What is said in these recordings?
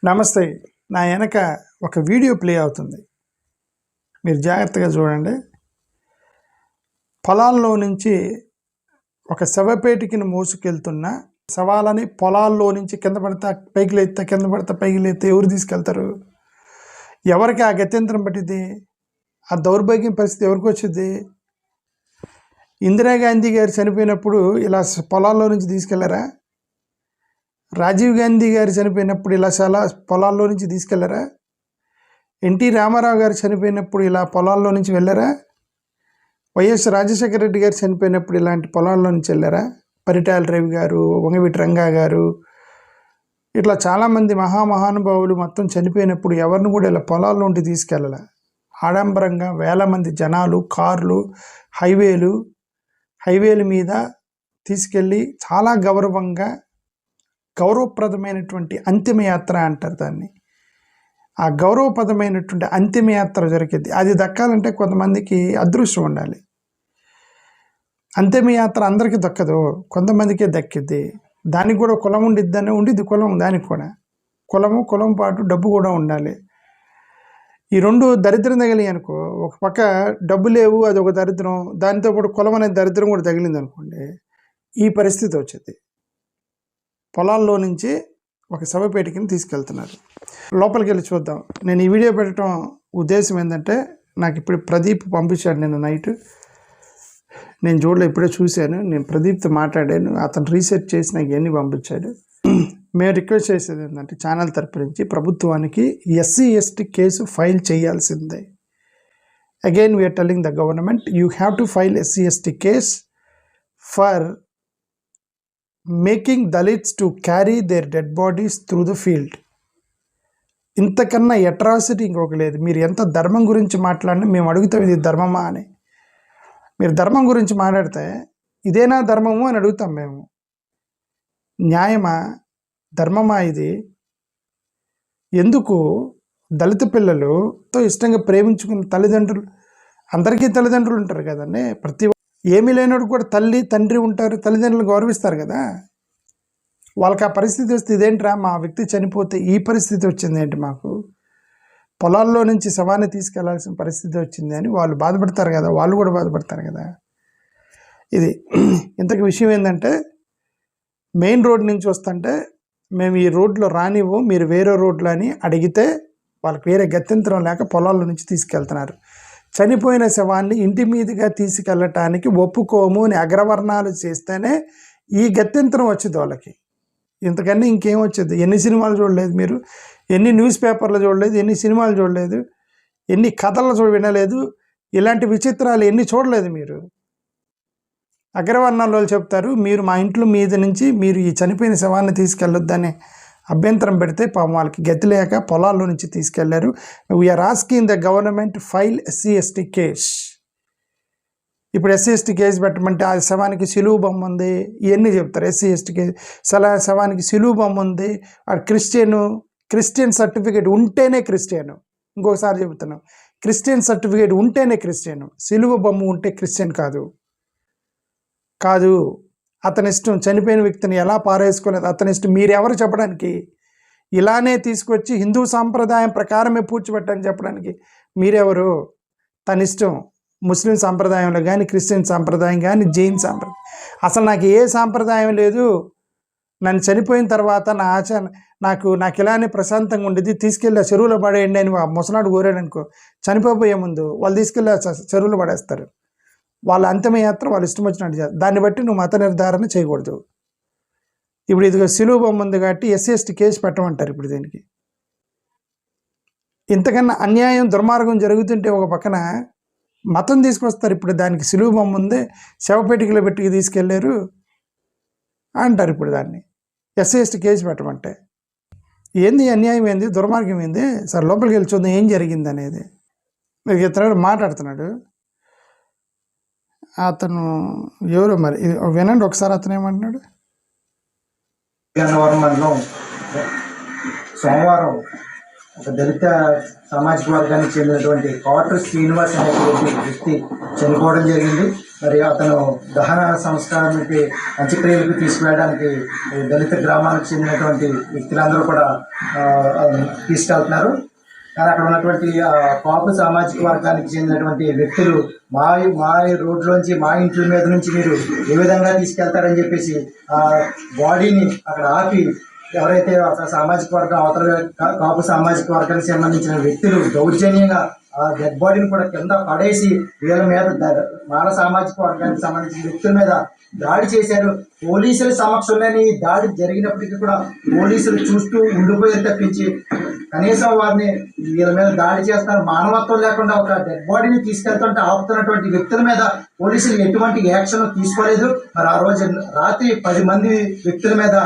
నమస్తే. నా వెనక ఒక వీడియో ప్లే అవుతుంది. మీరు జాగ్రత్తగా చూడండి. పొలాల్లో నుంచి ఒక శవపేటికను మోసుకెళ్తున్న శవాలని పొలాల్లో నుంచి కింద పడితే పైకి లేస్తే, కింద పడితే పైకి లేస్తే ఎవరు తీసుకెళ్తారు? ఎవరికి ఆ గత్యంతరం పట్టింది? ఆ దౌర్భాగ్యం పరిస్థితి ఎవరికి వచ్చింది? ఇందిరాగాంధీ గారు చనిపోయినప్పుడు ఇలా పొలాల్లో నుంచి తీసుకెళ్లారా? రాజీవ్ గాంధీ గారు చనిపోయినప్పుడు ఇలా చాలా పొలాల్లో నుంచి తీసుకెళ్లారా? ఎన్టీ రామారావు గారు చనిపోయినప్పుడు ఇలా పొలాల్లో నుంచి వెళ్ళారా? వైఎస్ రాజశేఖర రెడ్డి గారు చనిపోయినప్పుడు ఇలాంటి పొలాల్లో నుంచి వెళ్ళారా? పరిటాల రవి గారు, వంగవీటి రంగా గారు, ఇట్లా చాలామంది మహానుభావులు మొత్తం చనిపోయినప్పుడు ఎవరిని కూడా ఇలా పొలాల్లో ఉండి తీసుకెళ్ళాల. ఆడంబరంగా వేల మంది జనాలు, కార్లు, హైవేలు మీద తీసుకెళ్ళి చాలా గౌరవప్రదమైనటువంటి అంతిమయాత్ర అంటారు దాన్ని. ఆ గౌరవప్రదమైనటువంటి అంతిమయాత్ర జరిగేది. అది దక్కాలంటే కొంతమందికి అదృష్టం ఉండాలి. అంతిమయాత్ర అందరికీ దక్కదు, కొంతమందికే దక్కిద్ది. దానికి కూడా కులం ఉండిద్ది కులం. దానికి కూడా కులం పాటు డబ్బు కూడా ఉండాలి. ఈ రెండు దరిద్రం తగిలి అనుకో, ఒక పక్క డబ్బు లేవు, అది ఒక దరిద్రం, దానితో పాటు కులం అనే దరిద్రం కూడా తగిలింది అనుకోండి, ఈ పరిస్థితి వచ్చింది. పొలాల్లో నుంచి ఒక శవపేటికని తీసుకెళ్తున్నారు. లోపలికి వెళ్ళి చూద్దాం. నేను ఈ వీడియో పెట్టడం ఉద్దేశం ఏంటంటే, నాకు ఇప్పుడు ప్రదీప్ పంపించాడు నిన్న నైట్. నేను చూడలే, ఇప్పుడే చూశాను. నేను ప్రదీప్తో మాట్లాడాను, అతను రీసెర్చ్ చేసి నాకు ఇవన్నీ పంపించాడు. మేము రిక్వెస్ట్ చేసేది ఏంటంటే, ఛానల్ తరపు నుంచి ప్రభుత్వానికి SC/ST కేసు ఫైల్ చేయాల్సిందే. Again we are telling the government, you have to file SC/ST case for making Dalits to carry their dead bodies through the field. ఇంతకన్నా అట్రాసిటీ ఇంకొక లేదు. మీరు ఎంత ధర్మం గురించి మాట్లాడినా మేము అడుగుతాం, ఇది ధర్మమా అని. మీరు ధర్మం గురించి మాట్లాడితే ఇదేనా ధర్మము అని అడుగుతాం మేము. న్యాయమా, ధర్మమా ఇది? ఎందుకు దళిత పిల్లలతో ఇష్టంగా ప్రేమించుకున్న తల్లిదండ్రులు, అందరికీ తల్లిదండ్రులు ఉంటారు కదండి. ఏమీ లేనోడు కూడా తల్లి తండ్రి ఉంటారు, తల్లిదండ్రులు గౌరవిస్తారు కదా. వాళ్ళకి ఆ పరిస్థితి వస్తే, ఇదేంట్రా మా వ్యక్తి చనిపోతే ఈ పరిస్థితి వచ్చింది ఏంటి, మాకు పొలాల్లో నుంచి శవాన్ని తీసుకెళ్లాల్సిన పరిస్థితి వచ్చింది అని వాళ్ళు బాధపడతారు కదా, వాళ్ళు కూడా బాధపడతారు కదా. ఇది ఇంతకు విషయం ఏంటంటే, మెయిన్ రోడ్ నుంచి వస్తుంటే మేము ఈ రోడ్లో రానివ్వు, మీరు వేరే రోడ్లో అని అడిగితే వాళ్ళకి వేరే గత్యంతరం లేక పొలాల్లో నుంచి తీసుకెళ్తున్నారు. చనిపోయిన శవాన్ని ఇంటి మీదుగా తీసుకెళ్ళటానికి ఒప్పుకోము అని అగ్రవర్ణాలు చేస్తేనే ఈ గత్యంతరం వచ్చింది వాళ్ళకి. ఇంతకన్నా ఇంకేం వచ్చేది? ఎన్ని సినిమాలు చూడలేదు మీరు, ఎన్ని న్యూస్ పేపర్లు చూడలేదు, ఎన్ని సినిమాలు చూడలేదు, ఎన్ని కథలు వినలేదు, ఇలాంటి విచిత్రాలు ఎన్ని చూడలేదు మీరు. అగ్రవర్ణాల వాళ్ళు చెప్తారు, మీరు మా ఇంట్లో మీద నుంచి మీరు ఈ చనిపోయిన శవాన్ని తీసుకెళ్ళొద్దని అభ్యంతరం పెడితే పాపం వాళ్ళకి గతి లేక పొలాల్లో నుంచి తీసుకెళ్లారు. We are asking the government file SC/ST case. ఇప్పుడు SC/ST కేసు పెట్టమంటే ఆ శవానికి సిలువు బొమ్మ ఉంది, ఇవన్నీ చెప్తారు. SC/ST కేసు, శవానికి సిలువు బొమ్మ ఉంది, క్రిస్టియన్ సర్టిఫికేట్ ఉంటేనే క్రిస్టియన్. ఇంకొకసారి చెబుతున్నాం, క్రిస్టియన్ సర్టిఫికేట్ ఉంటేనే క్రిస్టియన్, సిలువు బొమ్మ ఉంటే క్రిస్టియన్ కాదు. అతని ఇష్టం. చనిపోయిన వ్యక్తిని ఎలా పారేసుకోలేదు అతని ఇష్టం. మీరెవరు చెప్పడానికి? ఇలానే తీసుకొచ్చి హిందూ సాంప్రదాయం ప్రకారమే పూడ్చిపెట్టని చెప్పడానికి మీరెవరు? తన ఇష్టం. ముస్లిం సాంప్రదాయంలో కానీ, క్రిస్టియన్ సాంప్రదాయం కానీ, జైన్ సాంప్రదాయం, అసలు నాకు ఏ సాంప్రదాయం లేదు. నన్ను చనిపోయిన తర్వాత నాకు ఇలానే ప్రశాంతంగా ఉండేది, తీసుకెళ్ళి చెరువులో పడేయండి అని ముసలాడు కోరాడు అనుకో, చనిపోయే ముందు వాళ్ళు తీసుకెళ్ళి చెరువులో పడేస్తారు. వాళ్ళ అంతిమయాత్ర వాళ్ళు ఇష్టం వచ్చినట్టు చేస్తారు. దాన్ని బట్టి నువ్వు మత నిర్ధారణ చేయకూడదు. ఇప్పుడు ఇదిగో సిలువు బొమ్మ ఉంది కాబట్టి SC/ST కేసు పెట్టమంటారు ఇప్పుడు దీనికి. ఇంతకన్నా అన్యాయం, దుర్మార్గం జరుగుతుంటే ఒక పక్కన మతం తీసుకొస్తారు. ఇప్పుడు దానికి సిలువు బొమ్మ ఉంది, శవపేటికలో పెట్టి తీసుకెళ్ళారు అంటారు. ఇప్పుడు దాన్ని SC/ST కేసు పెట్టమంటే ఏంది అన్యాయం, ఏంది దుర్మార్గం, ఏంది? సరే లోపలికి వెళ్ళి చూద్దాం ఏం జరిగింది అనేది. మీకు ఇతను మాట్లాడుతున్నాడు, అతను ఎవరు మరి వినండి ఒకసారి. అతను ఏమంటున్నాడు? సోమవారం ఒక దళిత సామాజిక వర్గానికి చెందినటువంటి కోటర్ శ్రీనివాస్ అనేటువంటి వ్యక్తి చనిపోవడం జరిగింది. మరి అతను దహన సంస్కారానికి అంత్యక్రియలకు తీసుకువెళ్ళడానికి దళిత గ్రామాలకు చెందినటువంటి వ్యక్తులందరూ కూడా తీసుకెళ్తున్నారు. కానీ అక్కడ ఉన్నటువంటి కాపు సామాజిక వర్గానికి చెందినటువంటి వ్యక్తులు మా రోడ్లోంచి మా ఇంట్ల మీద నుంచి మీరు ఏ విధంగా తీసుకెళ్తారని చెప్పేసి ఆ బాడీని అక్కడ ఆపి ఎవరైతే సామాజిక వర్గం అవతల కాపు సామాజిక వర్గానికి సంబంధించిన వ్యక్తులు దౌర్జన్యంగా ఆ డెడ్ బాడీని కూడా కింద పడేసి వీళ్ళ మీద మాల సామాజిక వర్గానికి సంబంధించిన వ్యక్తుల మీద దాడి చేశారు. పోలీసుల సమక్షంలోని దాడి జరిగినప్పటికీ కూడా పోలీసులు చూస్తూ ఉండిపోయి తప్పించి కనీసం వారిని వీళ్ళ మీద దాడి చేస్తారు మానవత్వం లేకుండా ఒక డెడ్ బాడీని తీసుకెళ్తుంటే ఆపుతున్నటువంటి వ్యక్తుల మీద పోలీసులు ఎటువంటి యాక్షన్ తీసుకోలేదు. మరి ఆ రోజు రాత్రి 10 మంది వ్యక్తుల మీద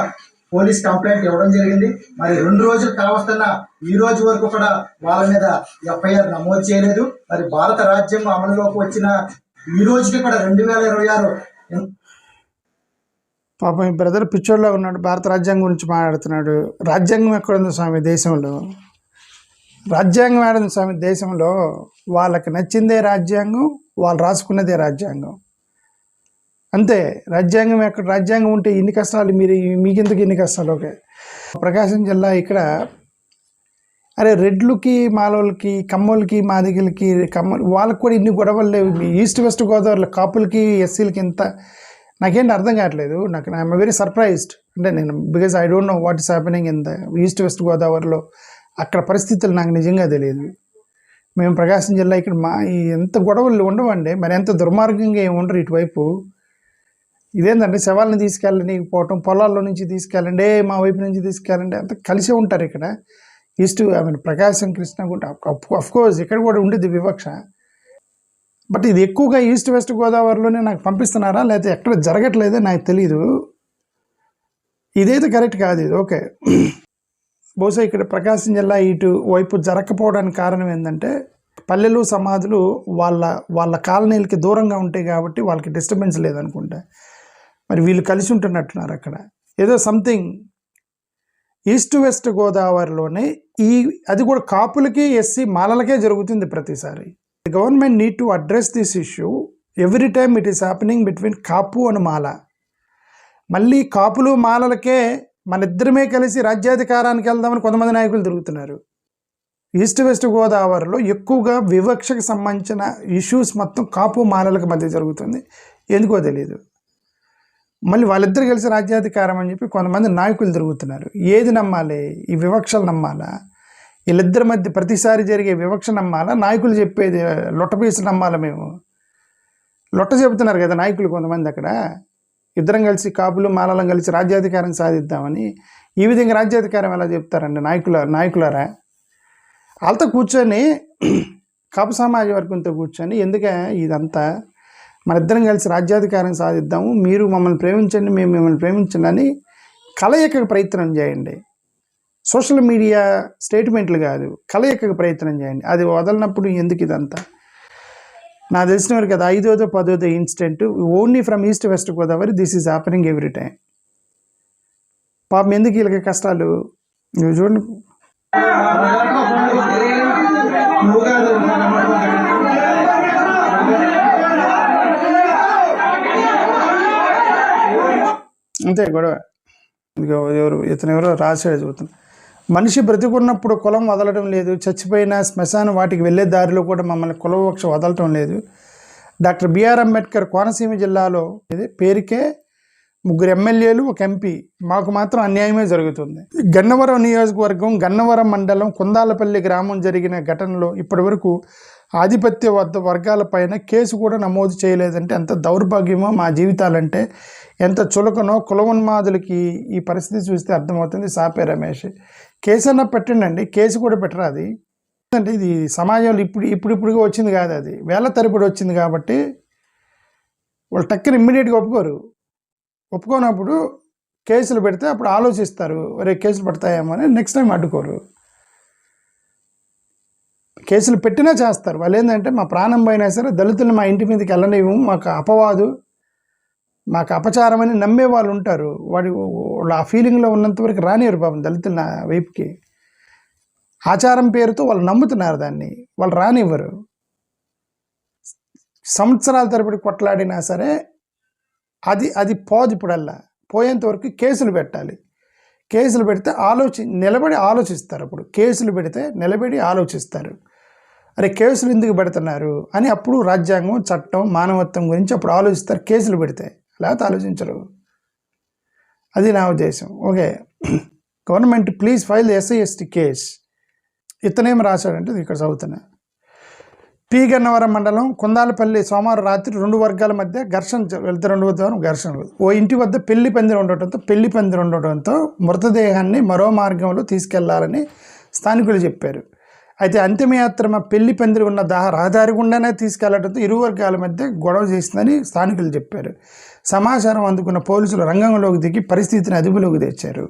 పోలీస్ కంప్లైంట్ ఇవ్వడం జరిగింది. మరి 2 రోజులు కావస్తున్న ఈ రోజు వరకు కూడా వాళ్ళ మీద ఎఫ్ఐఆర్ నమోదు చేయలేదు. మరి భారత రాజ్యాంగం అమలులోకి వచ్చిన ఈ రోజుకి కూడా 2026 పాపం ఈ బ్రదర్ పిచ్చోడ్లో ఉన్నాడు. భారత రాజ్యాంగం గురించి మాట్లాడుతున్నాడు. రాజ్యాంగం ఎక్కడుంది స్వామి దేశంలో? రాజ్యాంగం ఏడుంది స్వామి దేశంలో? వాళ్ళకి నచ్చిందే రాజ్యాంగం, వాళ్ళు రాసుకున్నదే రాజ్యాంగం, అంతే. రాజ్యాంగం ఎక్కడ? రాజ్యాంగం ఉంటే ఇన్ని కష్టాలు మీకెందుకు ఇన్ని కష్టాలు? ఓకే, ప్రకాశం జిల్లా ఇక్కడ అరే రెడ్లకి మాలోళ్ళకి కమ్మోళ్ళకి మాదిగలకి వాళ్ళకి కూడా ఇన్ని గొడవలు లేవు. ఈస్ట్ వెస్ట్ గోదావరిలో కాపులకి ఎస్సీలకి ఇంత నాకేంటి అర్థం కావట్లేదు. I'm very surprised. అంటే నేను because I don't know what is happening in the east west గోదావరిలో. అక్కడ పరిస్థితులు నాకు నిజంగా తెలియదు. మేము ప్రకాశం జిల్లా ఇక్కడ ఎంత గొడవలు ఉండవండి. మరి ఎంత దుర్మార్గంగా ఏమి ఉండరు ఇటువైపు. ఇదేంటంటే శవాలను తీసుకెళ్ళని పోవటం, పొలాల్లో నుంచి తీసుకెళ్ళండి, మా వైపు నుంచి తీసుకెళ్ళండి, అంత కలిసే ఉంటారు ఇక్కడ. ఈస్ట్ ప్రకాశం కృష్ణగుంట అఫ్కోర్స్ ఇక్కడ కూడా ఉండేది వివక్ష. బట్ ఇది ఎక్కువగా ఈస్ట్ వెస్ట్ గోదావరిలోనే నాకు పంపిస్తున్నారా లేకపోతే ఎక్కడ జరగట్లేదో నాకు తెలీదు. ఇదైతే కరెక్ట్ కాదు ఇది. ఓకే, బహుశా ఇక్కడ ప్రకాశం జిల్లా ఇటు వైపు జరగకపోవడానికి కారణం ఏంటంటే పల్లెలు సమాధులు వాళ్ళ కాలనీలకి దూరంగా ఉంటాయి కాబట్టి వాళ్ళకి డిస్టర్బెన్స్ లేదనుకుంటా. మరి వీళ్ళు కలిసి ఉంటున్నట్టున్నారు అక్కడ. ఏదో సంథింగ్ ఈస్ట్ వెస్ట్ గోదావరిలోనే అది కూడా కాపులకి ఎస్సీ మాలలకే జరుగుతుంది ప్రతిసారి. The government need to address this issue every time it is happening between Kapu and Mala. మళ్ళీ కాపులు మాలలకే మన ఇద్దరమే కలిసి రాజ్యాధికారానికి వెళ్దామని కొంతమంది నాయకులు తిరుగుతున్నారు. ఈస్ట్ వెస్ట్ గోదావరిలో ఎక్కువగా వివక్షకు సంబంధించిన ఇష్యూస్ మొత్తం కాపు మాలలకు మధ్య జరుగుతుంది. ఎందుకో తెలియదు. మళ్ళీ వాళ్ళిద్దరు కలిసి రాజ్యాధికారం అని చెప్పి కొంతమంది నాయకులు తిరుగుతున్నారు. ఏది నమ్మాలి? ఈ వివక్షలు నమ్మాలా? వీళ్ళిద్దరి మధ్య ప్రతిసారి జరిగే వివక్ష నమ్మాలా? నాయకులు చెప్పేది లొట్టపీసు నమ్మాలా? మేము లొట్ట చెబుతున్నారు కదా నాయకులు కొంతమంది అక్కడ. ఇద్దరం కలిసి కాపులు మాలలం కలిసి రాజ్యాధికారం సాధిద్దామని. ఈ విధంగా రాజ్యాధికారం ఎలా చెప్తారండి నాయకులారా? వాళ్ళతో కూర్చొని కాపు సమాజ వర్గంతో కూర్చొని ఎందుకే ఇదంతా, మన ఇద్దరం కలిసి రాజ్యాధికారం సాధిద్దాము, మీరు మమ్మల్ని ప్రేమించండి, మేము మిమ్మల్ని ప్రేమించండి అని కలయిక ప్రయత్నం చేయండి. సోషల్ మీడియా స్టేట్మెంట్లు కాదు, కలయిక ప్రయత్నం చేయండి. అది వదలనప్పుడు ఎందుకు ఇదంతా? నాకు తెలిసిన వరకు అది 5వ 10వ incident only from east west Godavari. This is happening every time. పాపం ఎందుకు వీళ్ళకి కష్టాలు? నువ్వు చూడండి. అంతే గొడవ. ఇతను రాశాడు చూస్తున్నా. మనిషి బ్రతికున్నప్పుడు కులం వదలడం లేదు, చచ్చిపోయిన శ్మశానం వాటికి వెళ్ళే దారిలో కూడా మమ్మల్ని కులవక్ష వదలటం లేదు. డాక్టర్ బిఆర్ అంబేద్కర్ కోనసీమ జిల్లాలో పేరుకే 3 ఎమ్మెల్యేలు 1 ఎంపీ, మాకు మాత్రం అన్యాయమే జరుగుతుంది. గన్నవరం నియోజకవర్గం గన్నవరం మండలం కుందాలపల్లి గ్రామం జరిగిన ఘటనలో ఇప్పటివరకు ఆధిపత్య వర్గాలపైన కేసు కూడా నమోదు చేయలేదంటే ఎంత దౌర్భాగ్యమో మా జీవితాలంటే, ఎంత చులకనో కులవన్మాదులకి ఈ పరిస్థితి చూస్తే అర్థమవుతుంది. సాపే రమేష్ కేసు పెట్టండి, కేసు కూడా పెట్టరా? అది అంటే ఇది సమాజంలో ఇప్పుడుగా వచ్చింది కాదు, అది వేల తరబడి వచ్చింది కాబట్టి వాళ్ళు టక్కన ఇమ్మీడియట్గా ఒప్పుకోనప్పుడు కేసులు పెడితే అప్పుడు ఆలోచిస్తారు, ఒరే కేసులు పడతాయేమో అని. నెక్స్ట్ టైం అడ్డుకోరు. కేసులు పెట్టినా చేస్తారు. వాళ్ళు ఏంటంటే మా ప్రాణం పోయినా సరే దళితులు మా ఇంటి మీదకి వెళ్ళనివ్వము, మాకు అపవాదు, మాకు అపచారం అని నమ్మే వాళ్ళు ఉంటారు. వాళ్ళు ఆ ఫీలింగ్లో ఉన్నంతవరకు రానివ్వరు పాపం దళితుల వైపుకి. ఆచారం పేరుతో వాళ్ళు నమ్ముతున్నారు దాన్ని, వాళ్ళు రానివ్వరు. సంవత్సరాల తరబడి కొట్లాడినా సరే అది పోదు. ఇప్పుడల్లా పోయేంత వరకు కేసులు పెట్టాలి. కేసులు పెడితే నిలబడి ఆలోచిస్తారు. అప్పుడు కేసులు పెడితే నిలబడి ఆలోచిస్తారు. అరే కేసులు ఎందుకు పెడుతున్నారు అని అప్పుడు రాజ్యాంగం, చట్టం, మానవత్వం గురించి అప్పుడు ఆలోచిస్తారు కేసులు పెడితే, లేకపోతే ఆలోచించరు. అది నా ఉద్దేశం. Okay, government please file the SC ST case. ఇతనేం రాశాడంటే ఇక్కడ చదువుతున్నా. పి గన్నవరం మండలం కుందాలపల్లి సోమవారం రాత్రి 2 వర్గాల మధ్య ఘర్షణ వెళ్తే 2 వర్గాల ఘర్షణ. ఓ ఇంటి వద్ద పెళ్లి పందిరి ఉండటంతో మృతదేహాన్ని మరో మార్గంలో తీసుకెళ్లాలని స్థానికులు చెప్పారు. అయితే అంతిమయాత్ర పెళ్లి పందిరి ఉన్న రహదారి గుండానే తీసుకెళ్లడంతో ఇరు వర్గాల మధ్య గొడవ చేసిందని స్థానికులు చెప్పారు. సమాచారం అందుకున్న పోలీసులు రంగంలోకి దిగి పరిస్థితిని అదుపులోకి తెచ్చారు.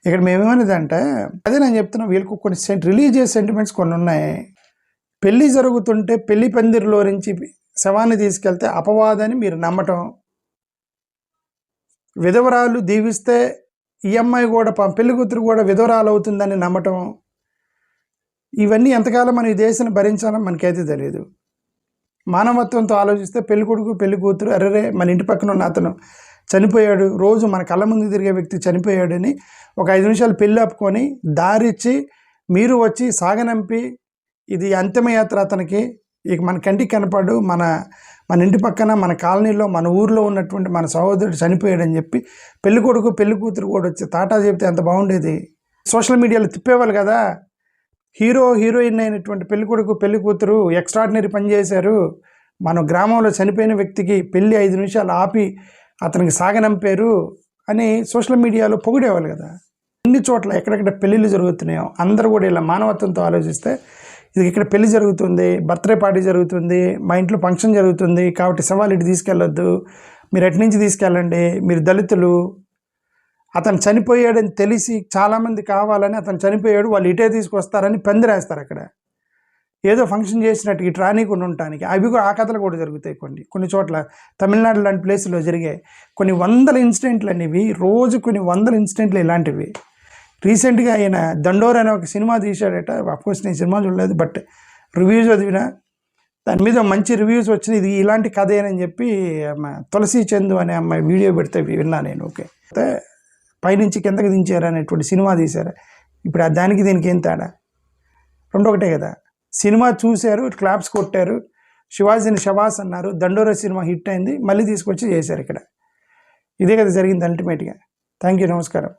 ఇక్కడ మేమేమనేదంటే, అదే నేను చెప్తున్నా, వీళ్ళకు కొన్ని రిలీజియస్ సెంటిమెంట్స్ కొన్ని ఉన్నాయి. పెళ్లి జరుగుతుంటే పెళ్లి పందిరిలో నుంచి శవాన్ని తీసుకెళ్తే అపవాదని మీరు నమ్మటం, విధవరాలు దీవిస్తే ఈ అమ్మాయి కూడా పెళ్లి కూతురు కూడా విధవరాలు అవుతుందని నమ్మటం, ఇవన్నీ ఎంతకాలం మనం ఈ దేశాన్ని భరించాలని మనకైతే తెలియదు. మానవత్వంతో ఆలోచిస్తే పెళ్లి కొడుకు పెళ్లి కూతురు, అరెరే మన ఇంటి పక్కన ఉన్న అతను చనిపోయాడు, రోజు మన కళ్ళ ముందు తిరిగే వ్యక్తి చనిపోయాడని ఒక 5 నిమిషాలు పెళ్ళి ఆపుకొని దారిచ్చి మీరు వచ్చి సాగనంపి ఇది అంతిమయాత్ర అతనికి, ఇక మన కంటికి కనపడు, మన ఇంటి పక్కన మన కాలనీలో మన ఊర్లో ఉన్నటువంటి మన సహోదరుడు చనిపోయాడని చెప్పి పెళ్లి కొడుకు పెళ్లి కూతురు కూడా వచ్చి తాటా చెప్తే ఎంత బాగుండేది. సోషల్ మీడియాలో తిప్పేవాళ్ళు కదా, హీరో హీరోయిన్ అయినటువంటి పెళ్లి కొడుకు పెళ్లి కూతురు ఎక్స్ట్రాడినరీ పని చేశారు, మన గ్రామంలో చనిపోయిన వ్యక్తికి పెళ్ళి 5 నిమిషాలు ఆపి అతనికి సాగనంపారు అని సోషల్ మీడియాలో పొగిడేవాళ్ళు కదా. అన్ని చోట్ల ఎక్కడెక్కడ పెళ్ళిళ్ళు జరుగుతున్నాయో అందరూ కూడా ఇలా మానవత్వంతో ఆలోచిస్తే, ఇది ఇక్కడ పెళ్లి జరుగుతుంది, బర్త్డే పార్టీ జరుగుతుంది, మా ఇంట్లో ఫంక్షన్ జరుగుతుంది కాబట్టి శవాలు ఇటు తీసుకెళ్ళొద్దు, మీరు ఎటు నుంచి తీసుకెళ్ళండి, మీరు దళితులు, అతను చనిపోయాడని తెలిసి చాలామంది కావాలని అతను చనిపోయాడు వాళ్ళు ఇటే తీసుకొస్తారని పందిరేస్తారు. అక్కడ ఏదో ఫంక్షన్ చేసినట్టు ఇటు రానికుండా ఉండటానికి. అవి కూడా ఆ కథలు కూడా జరుగుతాయి కొన్ని చోట్ల. తమిళనాడు లాంటి ప్లేసుల్లో జరిగాయి కొన్ని వందల ఇన్సిడెంట్లు అనేవి, రోజు కొన్ని వందల ఇన్సిడెంట్లు ఇలాంటివి. రీసెంట్గా ఆయన దండోర్ అనే ఒక సినిమా తీశాడట. అఫ్కోర్స్ నేను సినిమా చూడలేదు, బట్ రివ్యూస్ చదివినా దాని మీద మంచి రివ్యూస్ వచ్చినాయి. ఇది ఇలాంటి కథేనని చెప్పి తులసి చందు అనే అమ్మాయి వీడియో పెడితే విన్నా నేను. ఓకే, పైనుంచి కిందకి దించారు అనేటువంటి సినిమా తీశారు. ఇప్పుడు దానికి దీనికి ఏం తేడా? రెండు ఒకటే కదా. సినిమా చూశారు, క్లాప్స్ కొట్టారు, శివాజీని శవాస్ అన్నారు, దండోరా సినిమా హిట్ అయింది, మళ్ళీ తీసుకొచ్చి చేశారు ఇక్కడ. ఇదే కదా జరిగింది అల్టిమేట్గా. థ్యాంక్ యూ, నమస్కారం.